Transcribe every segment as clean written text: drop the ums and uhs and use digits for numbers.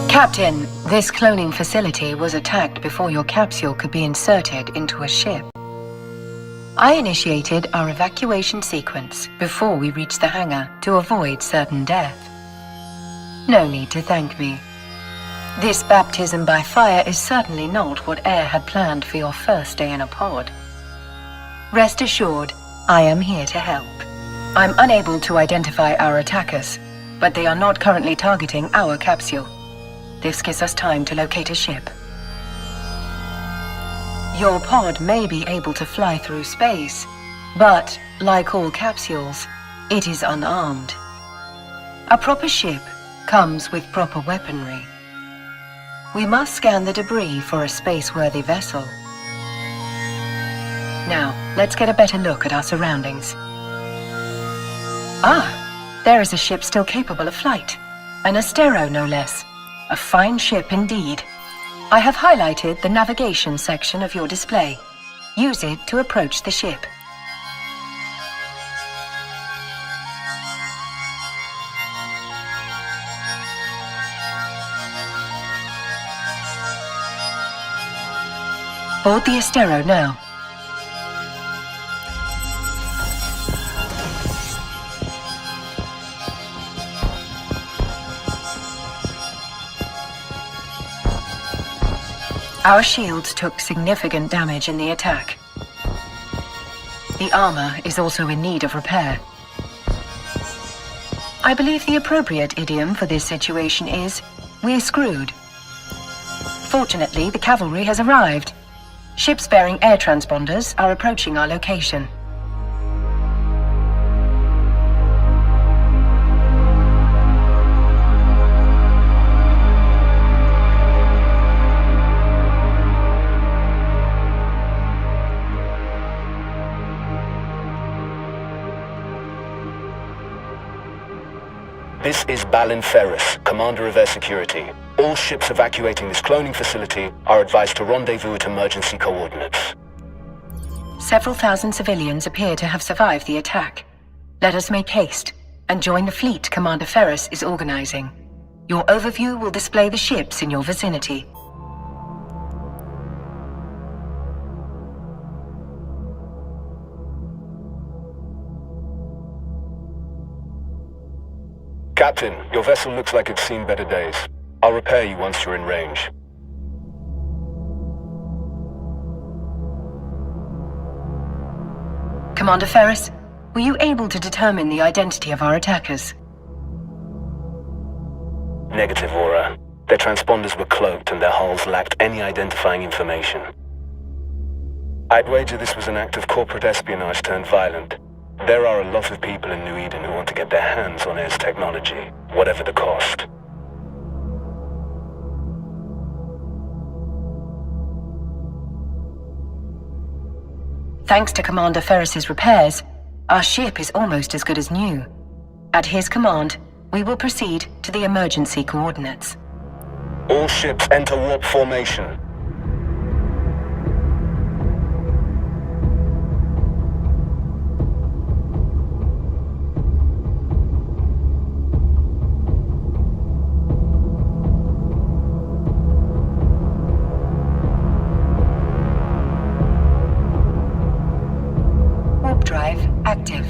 Captain, this cloning facility was attacked before your capsule could be inserted into a ship. I initiated our evacuation sequence before we reached the hangar to avoid certain death. No need to thank me. This baptism by fire is certainly not what Air had planned for your first day in a pod. Rest assured, I am here to help. I'm unable to identify our attackers, but they are not currently targeting our capsule. This gives us time to locate a ship. Your pod may be able to fly through space, but, like all capsules, it is unarmed. A proper ship comes with proper weaponry. We must scan the debris for a space-worthy vessel. Now, let's get a better look at our surroundings. Ah, there is a ship still capable of flight. An Astero, no less. A fine ship indeed. I have highlighted the navigation section of your display. Use it to approach the ship. Board the Astero now. Our shields took significant damage in the attack. The armor is also in need of repair. I believe the appropriate idiom for this situation is, "We're screwed." Fortunately, the cavalry has arrived. Ships bearing air transponders are approaching our location. This is Balin Ferris, Commander of Air Security. All ships evacuating this cloning facility are advised to rendezvous at emergency coordinates. Several thousand civilians appear to have survived the attack. Let us make haste and join the fleet Commander Ferris is organizing. Your overview will display the ships in your vicinity. Captain, your vessel looks like it's seen better days. I'll repair you once you're in range. Commander Ferris, were you able to determine the identity of our attackers? Negative, Aura. Their transponders were cloaked and their hulls lacked any identifying information. I'd wager this was an act of corporate espionage turned violent. There are a lot of people in New Eden who want to get their hands on Air's technology, whatever the cost. Thanks to Commander Ferris's repairs, our ship is almost as good as new. At his command, we will proceed to the emergency coordinates. All ships enter warp formation. Warp drive active.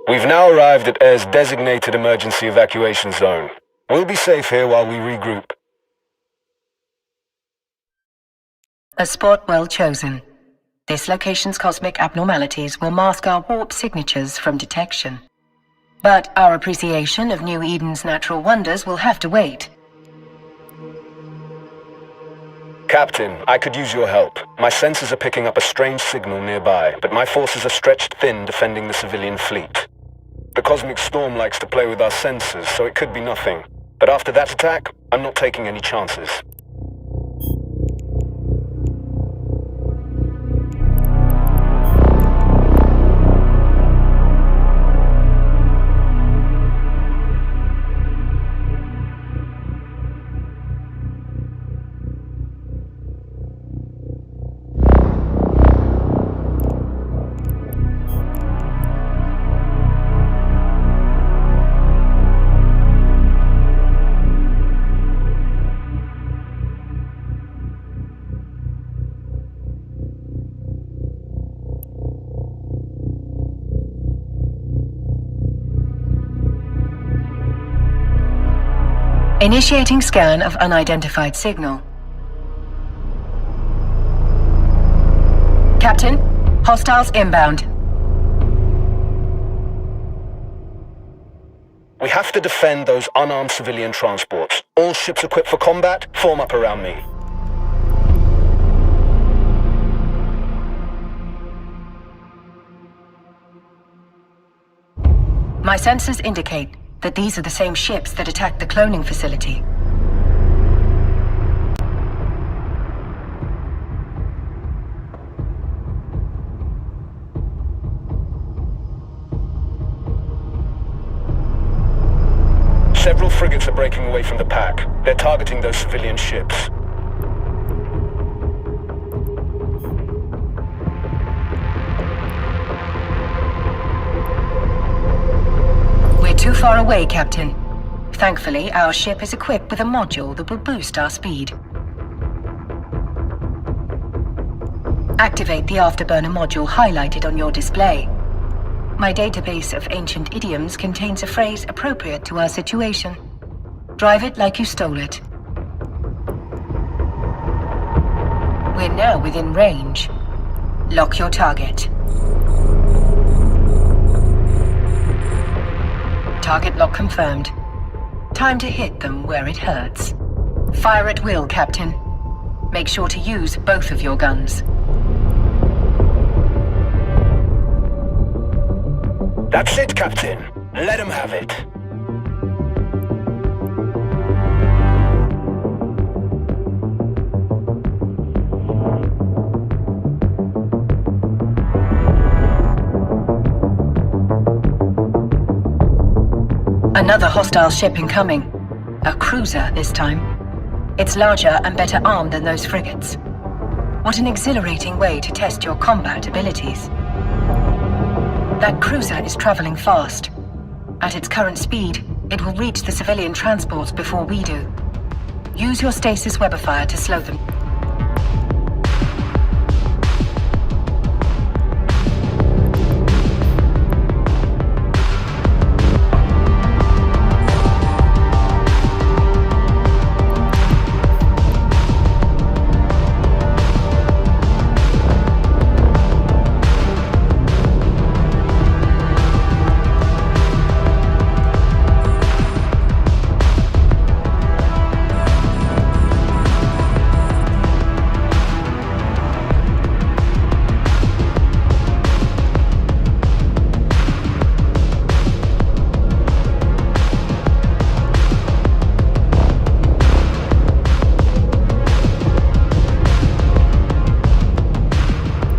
We've now arrived at Air's designated emergency evacuation zone. We'll be safe here while we regroup. A spot well chosen. This location's cosmic abnormalities will mask our warp signatures from detection. But our appreciation of New Eden's natural wonders will have to wait. Captain, I could use your help. My sensors are picking up a strange signal nearby, but my forces are stretched thin defending the civilian fleet. The cosmic storm likes to play with our sensors, so it could be nothing. But after that attack, I'm not taking any chances. Initiating scan of unidentified signal. Captain, hostiles inbound. We have to defend those unarmed civilian transports. All ships equipped for combat, form up around me. My sensors indicate that these are the same ships that attacked the cloning facility. Several frigates are breaking away from the pack. They're targeting those civilian ships. We're too far away, Captain. Thankfully, our ship is equipped with a module that will boost our speed. Activate the afterburner module highlighted on your display. My database of ancient idioms contains a phrase appropriate to our situation. Drive it like you stole it. We're now within range. Lock your target. Target lock confirmed. Time to hit them where it hurts. Fire at will, Captain. Make sure to use both of your guns. That's it, Captain. Let him have it. Another hostile ship incoming. A cruiser this time. It's larger and better armed than those frigates. What an exhilarating way to test your combat abilities. That cruiser is traveling fast. At its current speed, it will reach the civilian transports before we do. Use your stasis webifier to slow them.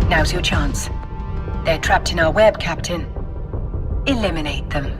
Now's your chance. They're trapped in our web, Captain. Eliminate them.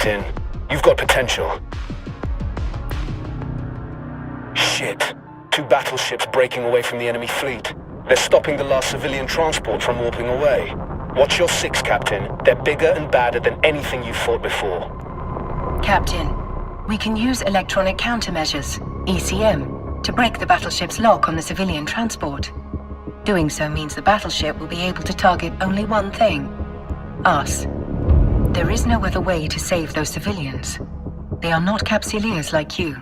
Captain. You've got potential. Shit. 2 battleships breaking away from the enemy fleet. They're stopping the last civilian transport from warping away. Watch your 6, Captain. They're bigger and badder than anything you've fought before. Captain, we can use electronic countermeasures, ECM, to break the battleship's lock on the civilian transport. Doing so means the battleship will be able to target only one thing: us. There is no other way to save those civilians. They are not Capsuleers like you.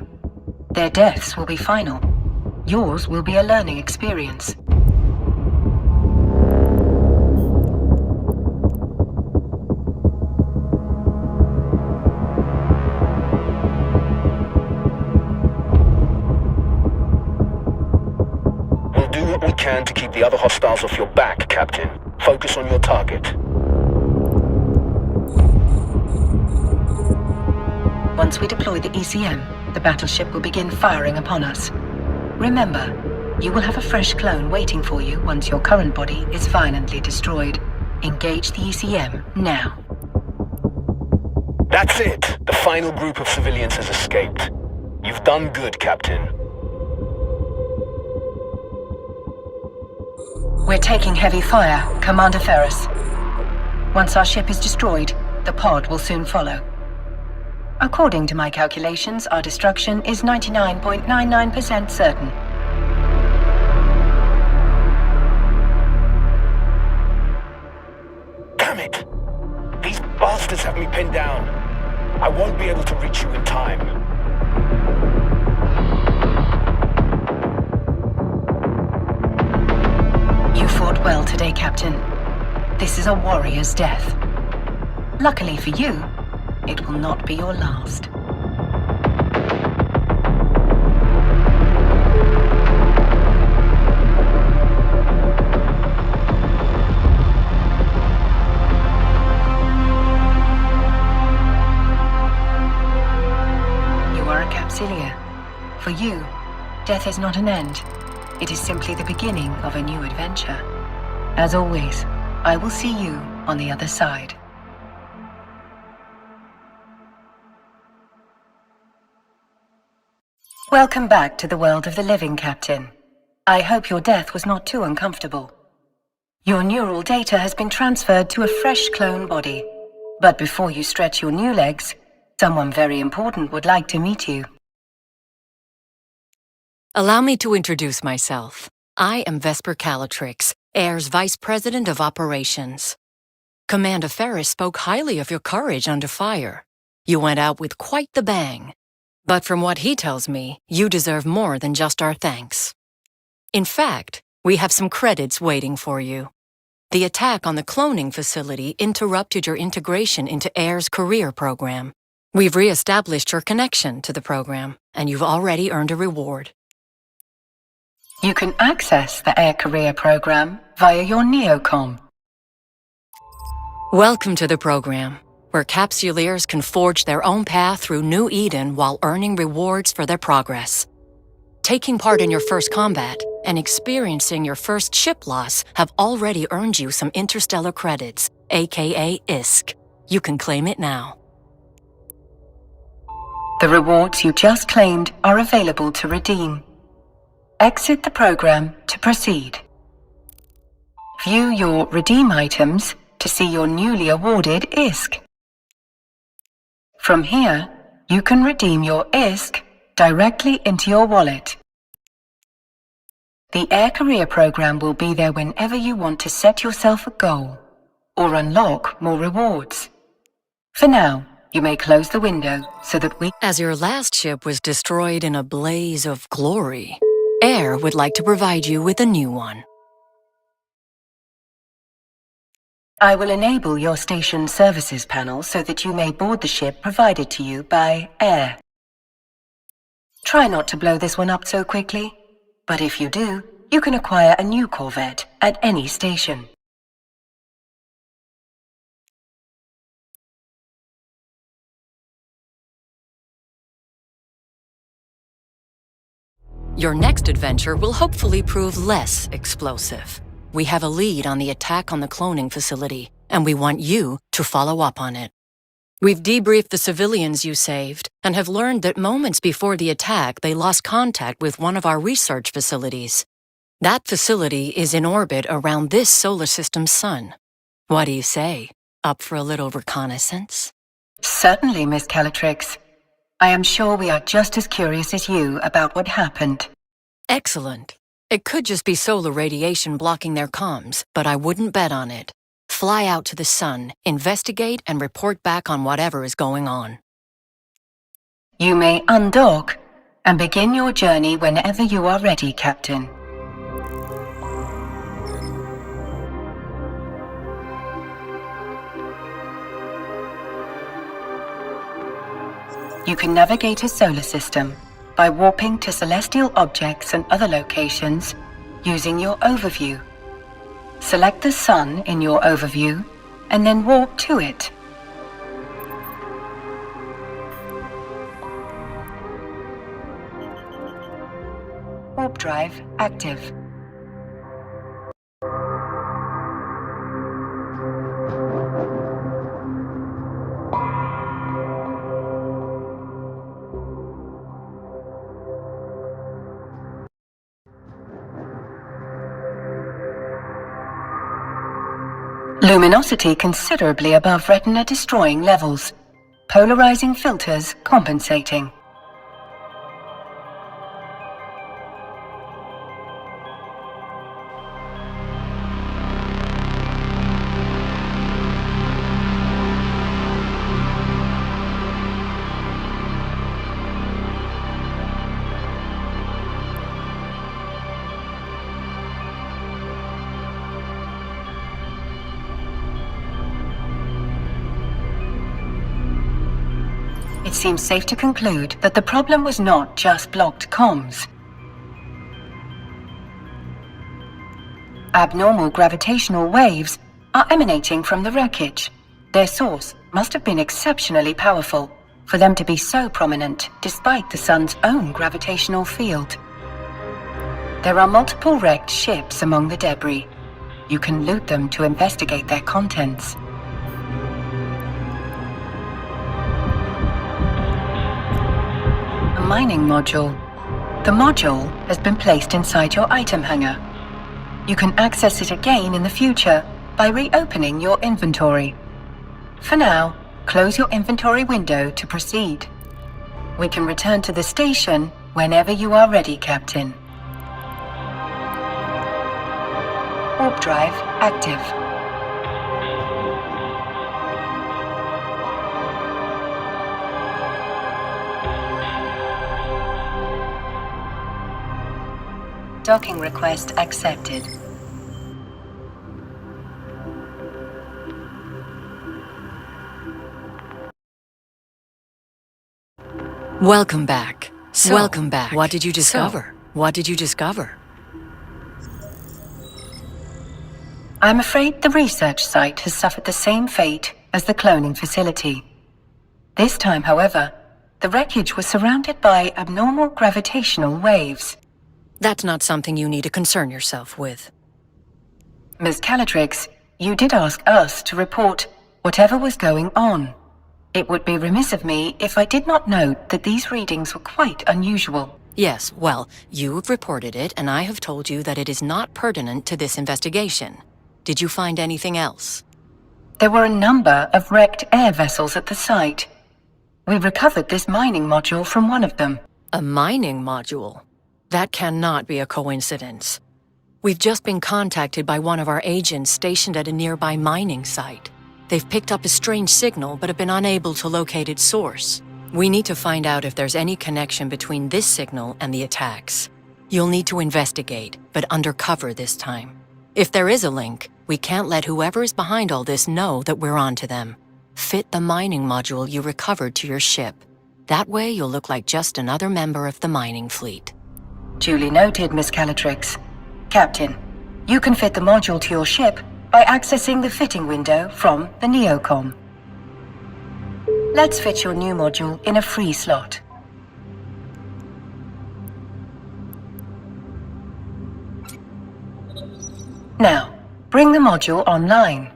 Their deaths will be final. Yours will be a learning experience. We'll do what we can to keep the other hostiles off your back, Captain. Focus on your target. Once we deploy the ECM, the battleship will begin firing upon us. Remember, you will have a fresh clone waiting for you once your current body is violently destroyed. Engage the ECM now. That's it! The final group of civilians has escaped. You've done good, Captain. We're taking heavy fire, Commander Ferris. Once our ship is destroyed, the pod will soon follow. According to my calculations, our destruction is 99.99% certain. Damn it! These bastards have me pinned down. I won't be able to reach you in time. You fought well today, Captain. This is a warrior's death. Luckily for you, it will not be your last. You are a Capsuleer. For you, death is not an end. It is simply the beginning of a new adventure. As always, I will see you on the other side. Welcome back to the world of the living, Captain. I hope your death was not too uncomfortable. Your neural data has been transferred to a fresh clone body. But before you stretch your new legs, someone very important would like to meet you. Allow me to introduce myself. I am Vesper Calatrix, AIR's Vice President of Operations. Commander Ferris spoke highly of your courage under fire. You went out with quite the bang. But from what he tells me, you deserve more than just our thanks. In fact, we have some credits waiting for you. The attack on the cloning facility interrupted your integration into AIR's career program. We've re-established your connection to the program, and you've already earned a reward. You can access the Air Career program via your Neocom. Welcome to the program, where Capsuleers can forge their own path through New Eden while earning rewards for their progress. Taking part in your first combat and experiencing your first ship loss have already earned you some interstellar credits, aka ISK. You can claim it now. The rewards you just claimed are available to redeem. Exit the program to proceed. View your redeem items to see your newly awarded ISK. From here, you can redeem your ISK directly into your wallet. The Air Career program will be there whenever you want to set yourself a goal or unlock more rewards. For now, you may close the window so that we... As your last ship was destroyed in a blaze of glory, AIR would like to provide you with a new one. I will enable your station services panel so that you may board the ship provided to you by AIR. Try not to blow this one up so quickly, but if you do, you can acquire a new Corvette at any station. Your next adventure will hopefully prove less explosive. We have a lead on the attack on the cloning facility, and we want you to follow up on it. We've debriefed the civilians you saved and have learned that moments before the attack they lost contact with one of our research facilities. That facility is in orbit around this solar system's sun. What do you say? Up for a little reconnaissance? Certainly, Miss Calatrix. I am sure we are just as curious as you about what happened. Excellent. It could just be solar radiation blocking their comms, but I wouldn't bet on it. Fly out to the sun, investigate, and report back on whatever is going on. You may undock and begin your journey whenever you are ready, Captain. You can navigate a solar system by warping to celestial objects and other locations using your overview. Select the sun in your overview and then warp to it. Warp drive active. Luminosity considerably above retina-destroying levels. Polarizing filters compensating. It seems safe to conclude that the problem was not just blocked comms. Abnormal gravitational waves are emanating from the wreckage. Their source must have been exceptionally powerful for them to be so prominent despite the sun's own gravitational field. There are multiple wrecked ships among the debris. You can loot them to investigate their contents. A mining module. The module has been placed inside your item hanger. You can access it again in the future by reopening your inventory. For now, close your inventory window to proceed. We can return to the station whenever you are ready, Captain. Warp drive active. Docking request accepted. Welcome back. Welcome back. What did you discover? What did you discover? I'm afraid the research site has suffered the same fate as the cloning facility. This time, however, the wreckage was surrounded by abnormal gravitational waves. That's not something you need to concern yourself with. Ms. Calatrix, you did ask us to report whatever was going on. It would be remiss of me if I did not note that these readings were quite unusual. Yes, well, you have reported it, and I have told you that it is not pertinent to this investigation. Did you find anything else? There were a number of wrecked air vessels at the site. We recovered this mining module from one of them. A mining module? That cannot be a coincidence. We've just been contacted by one of our agents stationed at a nearby mining site. They've picked up a strange signal but have been unable to locate its source. We need to find out if there's any connection between this signal and the attacks. You'll need to investigate, but undercover this time. If there is a link, we can't let whoever is behind all this know that we're onto them. Fit the mining module you recovered to your ship. That way you'll look like just another member of the mining fleet. Duly noted, Miss Calatrix. Captain, you can fit the module to your ship by accessing the fitting window from the Neocom. Let's fit your new module in a free slot. Now, bring the module online.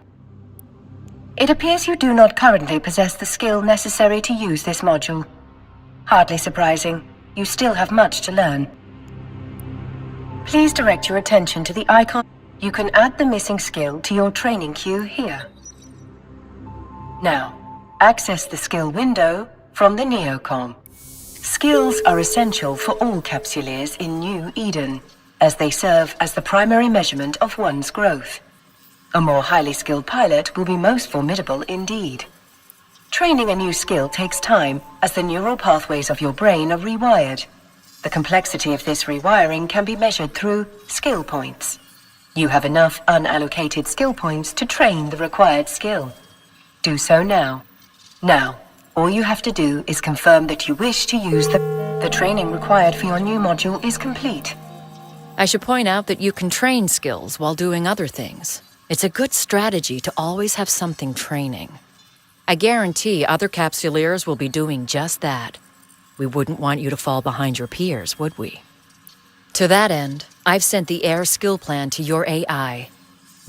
It appears you do not currently possess the skill necessary to use this module. Hardly surprising. You still have much to learn. Please direct your attention to the icon. You can add the missing skill to your training queue here. Now, access the skill window from the Neocom. Skills are essential for all Capsuleers in New Eden, as they serve as the primary measurement of one's growth. A more highly skilled pilot will be most formidable indeed. Training a new skill takes time, as the neural pathways of your brain are rewired. The complexity of this rewiring can be measured through skill points. You have enough unallocated skill points to train the required skill. Do so now. Now, all you have to do is confirm that you wish to use the training required for your new module is complete. I should point out that you can train skills while doing other things. It's a good strategy to always have something training. I guarantee other Capsuleers will be doing just that. We wouldn't want you to fall behind your peers, would we? To that end, I've sent the Air skill plan to your AI.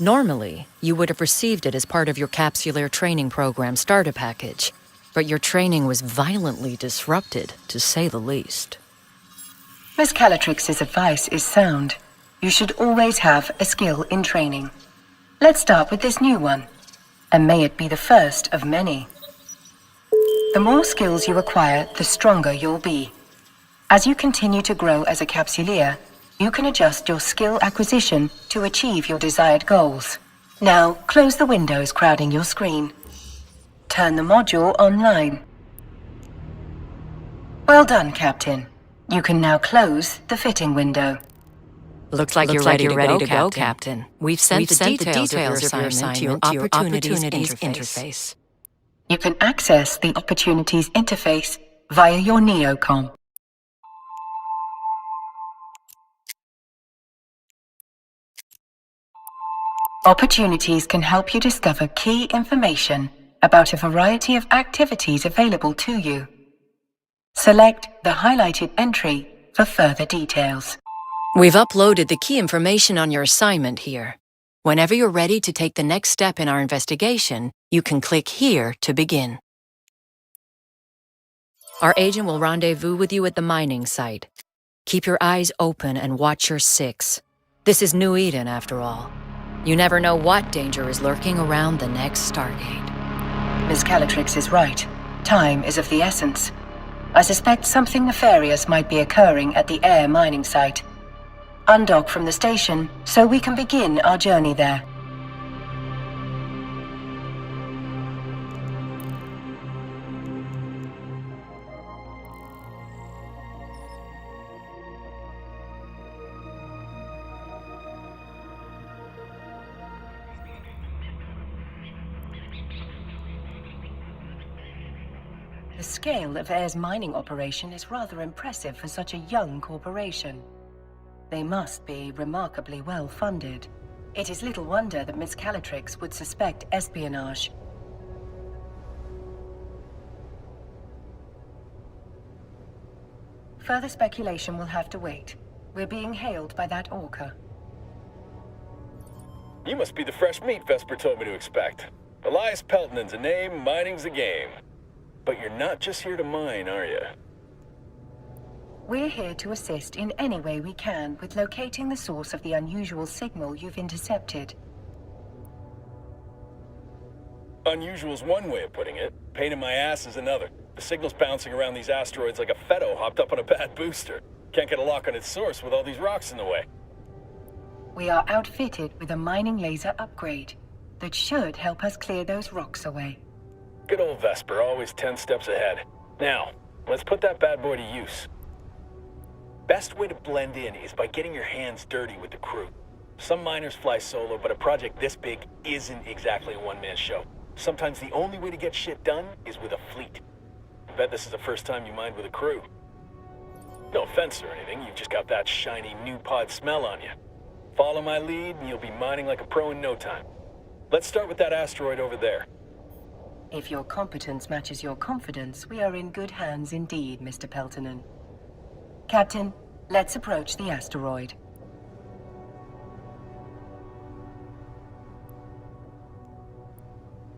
Normally, you would have received it as part of your Capsuleer training program starter package, but your training was violently disrupted, to say the least. Miss Calatrix's advice is sound. You should always have a skill in training. Let's start with this new one, and may it be the first of many. The more skills you acquire, the stronger you'll be. As you continue to grow as a Capsuleer, you can adjust your skill acquisition to achieve your desired goals. Now, close the windows crowding your screen. Turn the module online. Well done, Captain. You can now close the fitting window. Looks like you're ready to go, Captain. We've sent the details of your assignment to your Opportunities interface. You can access the Opportunities interface via your Neocom. Opportunities can help you discover key information about a variety of activities available to you. Select the highlighted entry for further details. We've uploaded the key information on your assignment here. Whenever you're ready to take the next step in our investigation, you can click here to begin. Our agent will rendezvous with you at the mining site. Keep your eyes open and watch your six. This is New Eden, after all. You never know what danger is lurking around the next Stargate. Miss Calatrix is right. Time is of the essence. I suspect something nefarious might be occurring at the Air mining site. Undock from the station so we can begin our journey there. The scale of Air's mining operation is rather impressive for such a young corporation. They must be remarkably well funded. It is little wonder that Miss Calatrix would suspect espionage. Further speculation will have to wait. We're being hailed by that Orca. You must be the fresh meat Vesper told me to expect. Elias Peltonen's a name, mining's a game. But you're not just here to mine, are you? We're here to assist in any way we can with locating the source of the unusual signal you've intercepted. Unusual's one way of putting it. Pain in my ass is another. The signal's bouncing around these asteroids like a Fetto hopped up on a bad booster. Can't get a lock on its source with all these rocks in the way. We are outfitted with a mining laser upgrade that should help us clear those rocks away. Good old Vesper, always 10 steps ahead. Now, let's put that bad boy to use. Best way to blend in is by getting your hands dirty with the crew. Some miners fly solo, but a project this big isn't exactly a one-man show. Sometimes the only way to get shit done is with a fleet. I bet this is the first time you mined with a crew. No offense or anything, you've just got that shiny new pod smell on you. Follow my lead and you'll be mining like a pro in no time. Let's start with that asteroid over there. If your competence matches your confidence, we are in good hands indeed, Mr. Peltonen. Captain, let's approach the asteroid.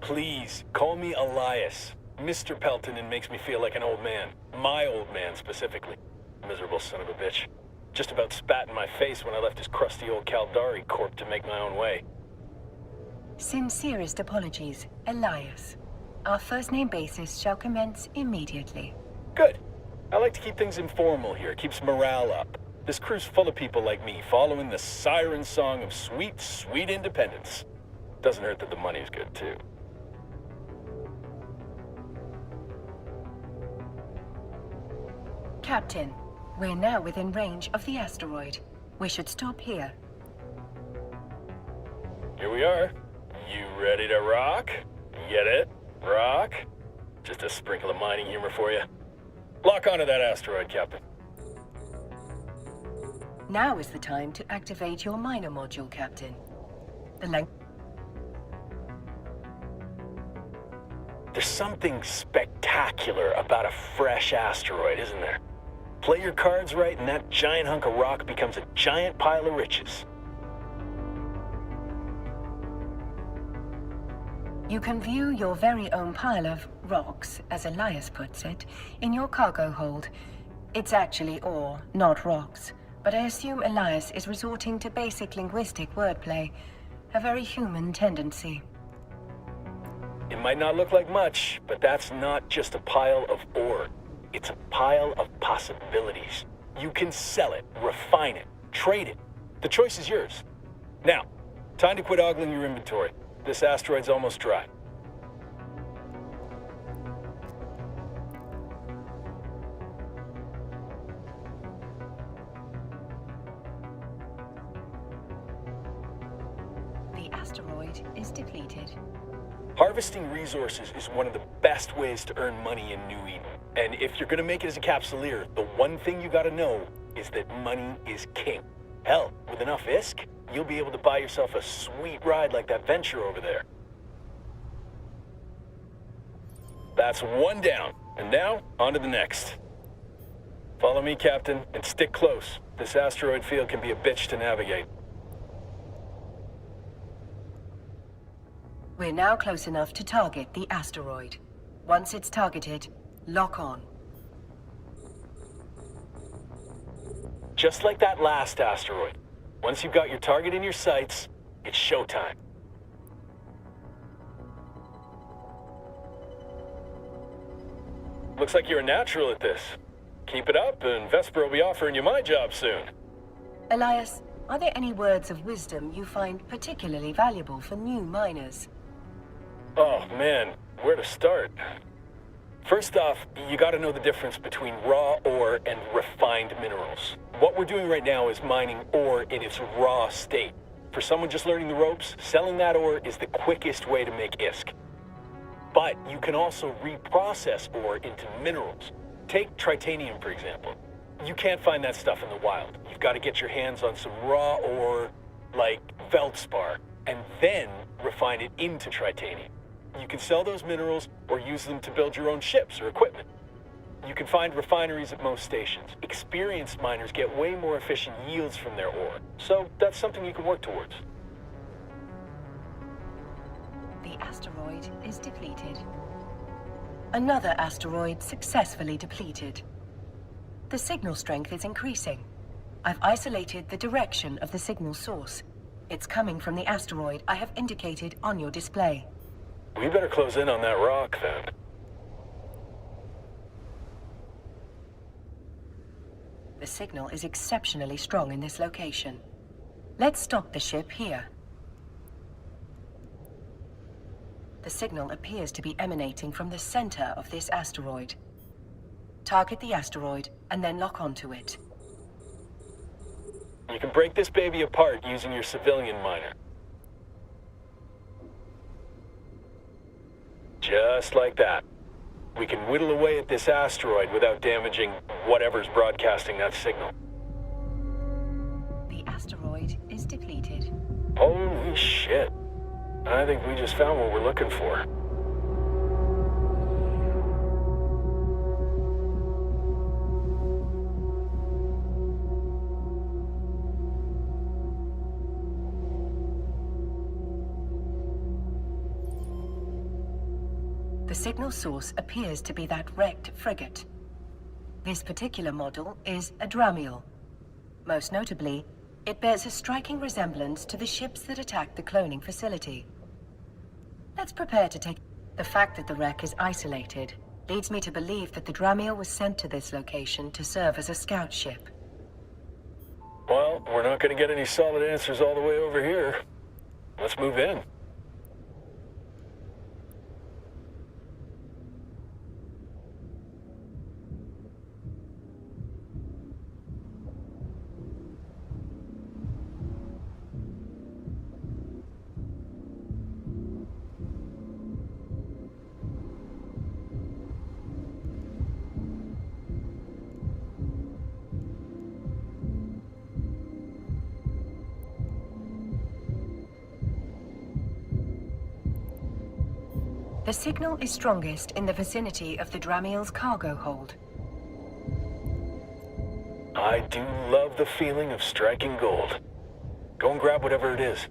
Please, call me Elias. Mr. Peltonen makes me feel like an old man. My old man, specifically. Miserable son of a bitch. Just about spat in my face when I left his crusty old Caldari corp to make my own way. Sincerest apologies, Elias. Our first name basis shall commence immediately. Good. I like to keep things informal here. Keeps morale up. This crew's full of people like me, following the siren song of sweet, sweet independence. Doesn't hurt that the money's good, too. Captain, we're now within range of the asteroid. We should stop here. Here we are. You ready to rock? Get it? Rock? Just a sprinkle of mining humor for you. Lock onto that asteroid, Captain. Now is the time to activate your miner module, Captain. The length... There's something spectacular about a fresh asteroid, isn't there? Play your cards right and that giant hunk of rock becomes a giant pile of riches. You can view your very own pile of rocks, as Elias puts it, in your cargo hold. It's actually ore, not rocks. But I assume Elias is resorting to basic linguistic wordplay, a very human tendency. It might not look like much, but that's not just a pile of ore. It's a pile of possibilities. You can sell it, refine it, trade it. The choice is yours. Now, time to quit ogling your inventory. This asteroid's almost dry. The asteroid is depleted. Harvesting resources is one of the best ways to earn money in New Eden. And if you're gonna make it as a capsuleer, the one thing you gotta know is that money is king. Hell, with enough ISK, you'll be able to buy yourself a sweet ride like that Venture over there. That's one down, and now, on to the next. Follow me, Captain, and stick close. This asteroid field can be a bitch to navigate. We're now close enough to target the asteroid. Once it's targeted, lock on. Just like that last asteroid. Once you've got your target in your sights, it's showtime. Looks like you're a natural at this. Keep it up, and Vesper will be offering you my job soon. Elias, are there any words of wisdom you find particularly valuable for new miners? Oh man, where to start? First off, you gotta know the difference between raw ore and refined minerals. What we're doing right now is mining ore in its raw state. For someone just learning the ropes, selling that ore is the quickest way to make ISK. But you can also reprocess ore into minerals. Take tritanium, for example. You can't find that stuff in the wild. You've got to get your hands on some raw ore, like feldspar, and then refine it into tritanium. You can sell those minerals or use them to build your own ships or equipment. You can find refineries at most stations. Experienced miners get way more efficient yields from their ore, so that's something you can work towards. The asteroid is depleted. Another asteroid successfully depleted. The signal strength is increasing. I've isolated the direction of the signal source. It's coming from the asteroid I have indicated on your display. We better close in on that rock, then. The signal is exceptionally strong in this location. Let's stop the ship here. The signal appears to be emanating from the center of this asteroid. Target the asteroid and then lock onto it. You can break this baby apart using your civilian miner. Just like that. We can whittle away at this asteroid without damaging whatever's broadcasting that signal. The asteroid is depleted. Holy shit. I think we just found what we're looking for. The signal source appears to be that wrecked frigate. This particular model is a Dramiel. Most notably, it bears a striking resemblance to the ships that attacked the cloning facility. Let's prepare to take... The fact that the wreck is isolated leads me to believe that the Dramiel was sent to this location to serve as a scout ship. Well, we're not going to get any solid answers all the way over here. Let's move in. The signal is strongest in the vicinity of the Dramiel's cargo hold. I do love the feeling of striking gold. Go and grab whatever it is.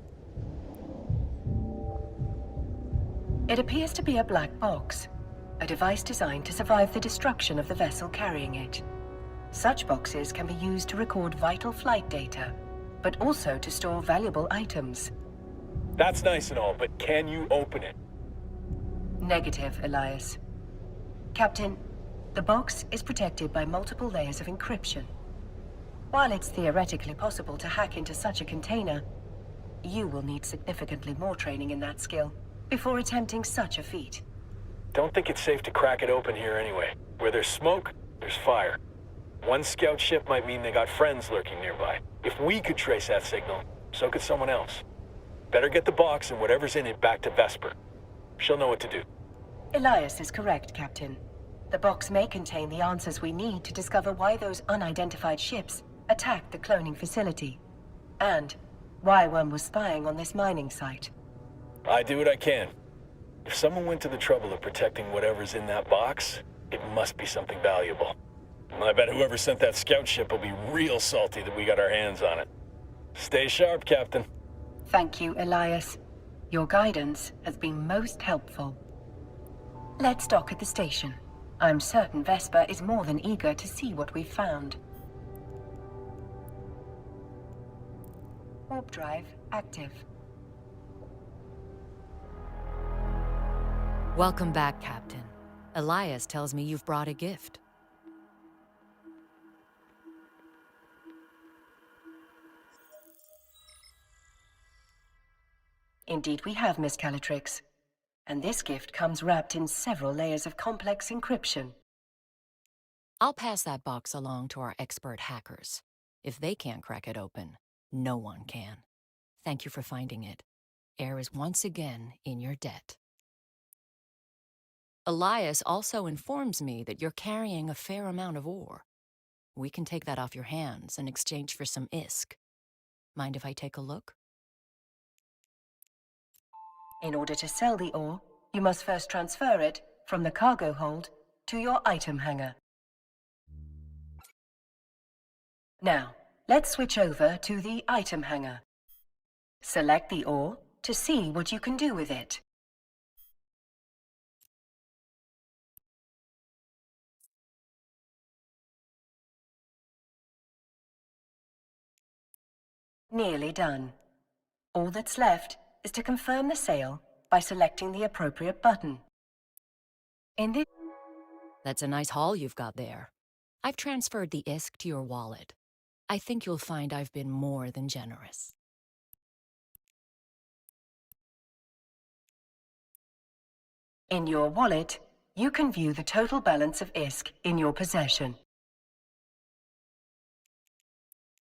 It appears to be a black box, a device designed to survive the destruction of the vessel carrying it. Such boxes can be used to record vital flight data, but also to store valuable items. That's nice and all, but can you open it? Negative, Elias. Captain, the box is protected by multiple layers of encryption. While it's theoretically possible to hack into such a container, you will need significantly more training in that skill before attempting such a feat. Don't think it's safe to crack it open here anyway. Where there's smoke, there's fire. One scout ship might mean they got friends lurking nearby. If we could trace that signal, so could someone else. Better get the box and whatever's in it back to Vesper. She'll know what to do. Elias is correct, Captain. The box may contain the answers we need to discover why those unidentified ships attacked the cloning facility, and why one was spying on this mining site. I do what I can. If someone went to the trouble of protecting whatever's in that box, it must be something valuable. I bet whoever sent that scout ship will be real salty that we got our hands on it. Stay sharp, Captain. Thank you, Elias. Your guidance has been most helpful. Let's dock at the station. I'm certain Vesper is more than eager to see what we've found. Warp drive active. Welcome back, Captain. Elias tells me you've brought a gift. Indeed we have, Miss Calatrix. And this gift comes wrapped in several layers of complex encryption. I'll pass that box along to our expert hackers. If they can't crack it open, no one can. Thank you for finding it. Air is once again in your debt. Elias also informs me that you're carrying a fair amount of ore. We can take that off your hands in exchange for some ISK. Mind if I take a look? In order to sell the ore, you must first transfer it from the cargo hold to your item hangar. Now, let's switch over to the item hangar. Select the ore to see what you can do with it. Nearly done. All that's left is to confirm the sale by selecting the appropriate button. In this... That's a nice haul you've got there. I've transferred the ISK to your wallet. I think you'll find I've been more than generous. In your wallet, you can view the total balance of ISK in your possession.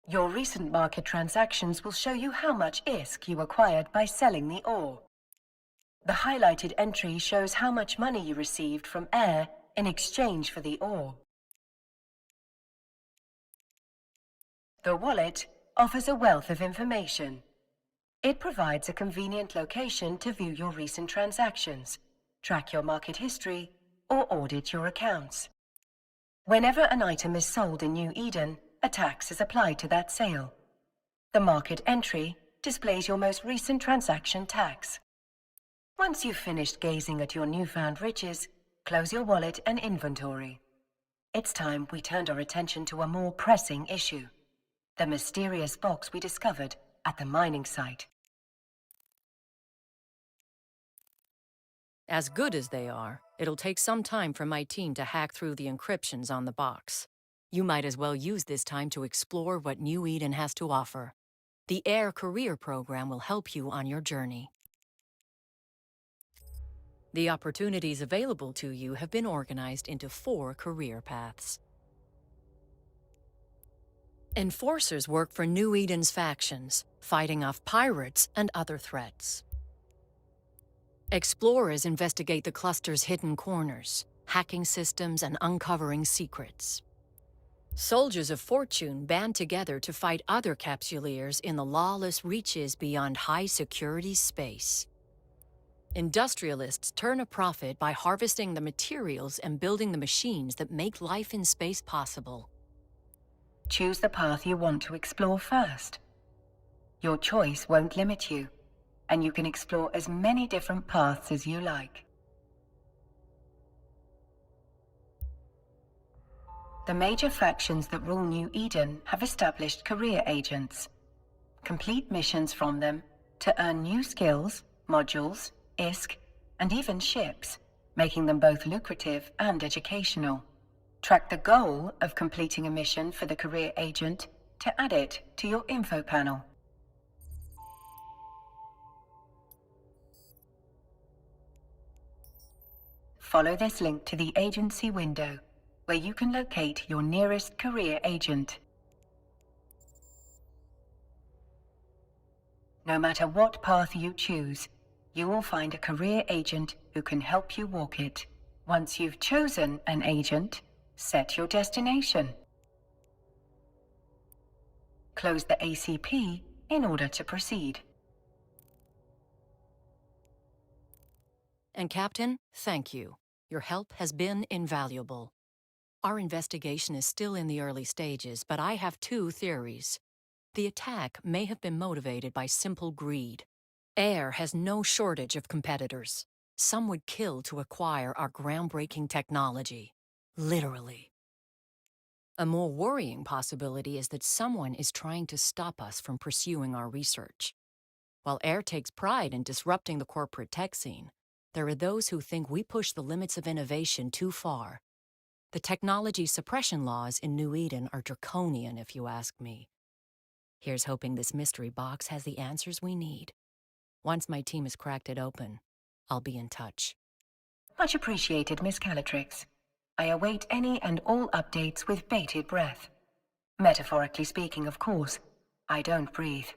Your recent market transactions will show you how much ISK you acquired by selling the ore. The highlighted entry shows how much money you received from Air in exchange for the ore. The wallet offers a wealth of information. It provides a convenient location to view your recent transactions, track your market history, or audit your accounts. Whenever an item is sold in New Eden, a tax is applied to that sale. The market entry displays your most recent transaction tax. Once you've finished gazing at your newfound riches, close your wallet and inventory. It's time we turned our attention to a more pressing issue. The mysterious box we discovered at the mining site. As good as they are, it'll take some time for my team to hack through the encryptions on the box. You might as well use this time to explore what New Eden has to offer. The AIR Career Program will help you on your journey. The opportunities available to you have been organized into 4 career paths. Enforcers work for New Eden's factions, fighting off pirates and other threats. Explorers investigate the cluster's hidden corners, hacking systems and uncovering secrets. Soldiers of fortune band together to fight other capsuleers in the lawless reaches beyond high-security space. Industrialists turn a profit by harvesting the materials and building the machines that make life in space possible. Choose the path you want to explore first. Your choice won't limit you, and you can explore as many different paths as you like. The major factions that rule New Eden have established career agents. Complete missions from them to earn new skills, modules, ISK, and even ships, making them both lucrative and educational. Track the goal of completing a mission for the career agent to add it to your info panel. Follow this link to the agency window, where you can locate your nearest career agent. No matter what path you choose, you will find a career agent who can help you walk it. Once you've chosen an agent, set your destination. Close the ACP in order to proceed. And Captain, thank you. Your help has been invaluable. Our investigation is still in the early stages, but I have 2 theories. The attack may have been motivated by simple greed. AIR has no shortage of competitors. Some would kill to acquire our groundbreaking technology. Literally. A more worrying possibility is that someone is trying to stop us from pursuing our research. While AIR takes pride in disrupting the corporate tech scene, there are those who think we push the limits of innovation too far. The technology suppression laws in New Eden are draconian, if you ask me. Here's hoping this mystery box has the answers we need. Once my team has cracked it open, I'll be in touch. Much appreciated, Miss Calatrix. I await any and all updates with bated breath. Metaphorically speaking, of course. I don't breathe.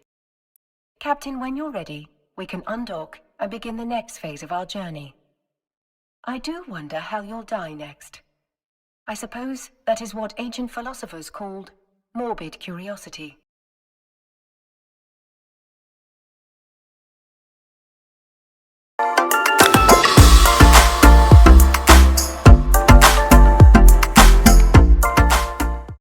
Captain, when you're ready, we can undock and begin the next phase of our journey. I do wonder how you'll die next. I suppose that is what ancient philosophers called morbid curiosity.